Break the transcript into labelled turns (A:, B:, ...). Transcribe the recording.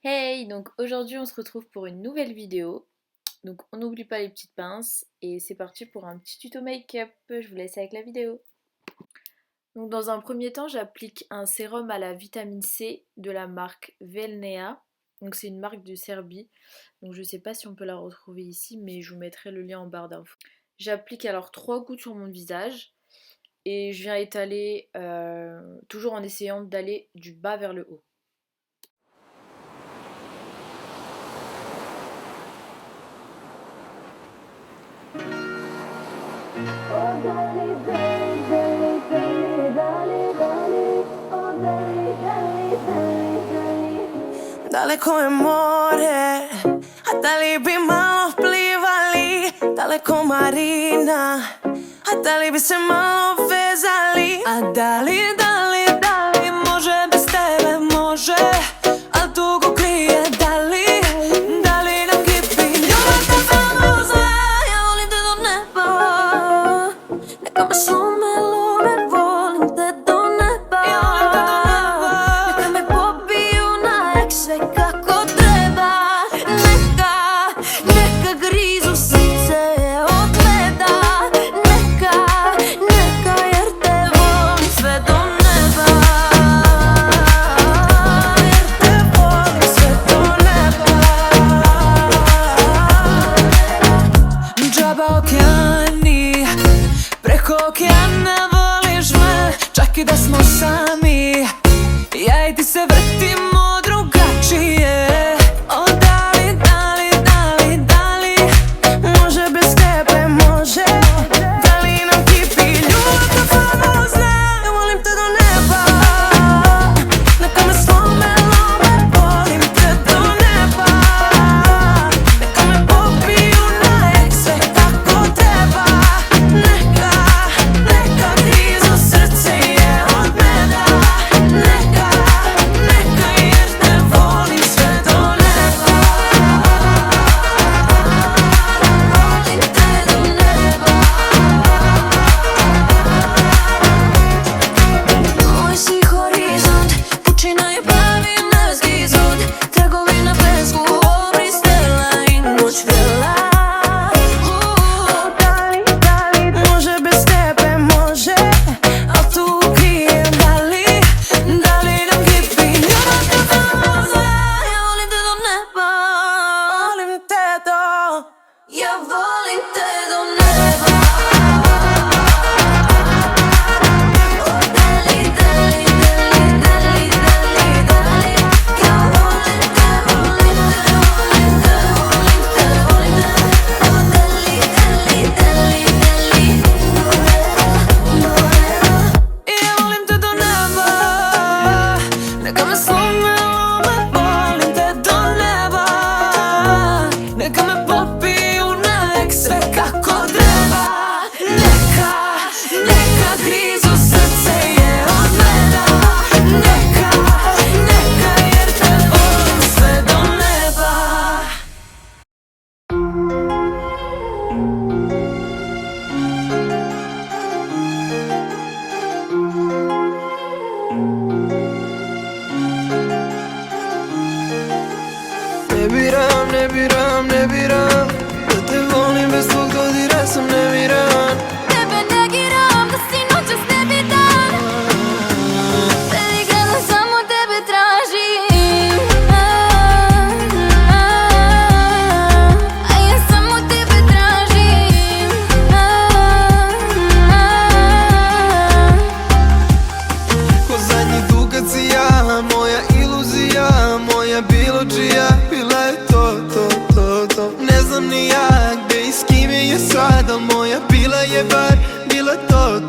A: Hey, donc aujourd'hui on se retrouve pour une nouvelle vidéo. Donc on n'oublie pas les petites pinces et c'est parti pour un petit tuto make-up. Je vous laisse avec la vidéo. Donc dans un premier temps, j'applique un sérum à la vitamine C de la marque Velnea. Donc c'est une marque de Serbie. Donc je sais pas si on peut la retrouver ici, mais je vous mettrai le lien en barre d'infos. J'applique alors 3 gouttes sur mon visage et je viens étaler, toujours en essayant d'aller du bas vers le haut.
B: Daleko je more, a da li bi malo plivali? Daleko marina, a da li bi se malo vezali? A da li može bez tebe može, a dugo krije da li nam kipi ljubav te famozna? Ja volim te do neba, neka me slome lome, volim te do neba. Ja volim te do neba, neka me pobiju na ekse kako treba. Neka grizu srce od meda. Neka jer te volim sve do neba. Jer te volim sve do neba. Džaba okeani, preko okeana voliš me, čak i da smo sami. Ja i ti se vrtimo drugačije. O da li može bez tebe može? Da li nam kipi ljubav te famozna? Ja volim te do neba, neka me slome lome, volim te do neba. Neka me pobiju na ekse kako treba. Neka grizu srce je od meda. Neka jer te volim sve do neba. Volim te do neba. Moj si horizont, pučina je pravi nebeski zod. Trgovina pesku, obris tela i noć vela. Može bez tebe može, al tu krijem da li nam kipi ljubav te famozna? Ja volim te do neba, volim te do, ja volim te do neba. O da li, ja volim te, volim te. O da li, ja volim te do neba, neka me slome lome, volim te do neba. Neka me popiju na ekse kako treba. Neka grizu srce je od meda. Neka jer te volim sve do neba. Ne biram da te volim bez tvog dodira sam nemiran. Tebe negiram da si noćas nebitan. Tebi gledam samo tebe tražim. A ja samo tebe tražim. Ko zadnji dugac si ja, moja iluzija, moja bilo čija. Bila je to. Ne znam ni ja gde i s kime je sad, al moja bila je bar bila to.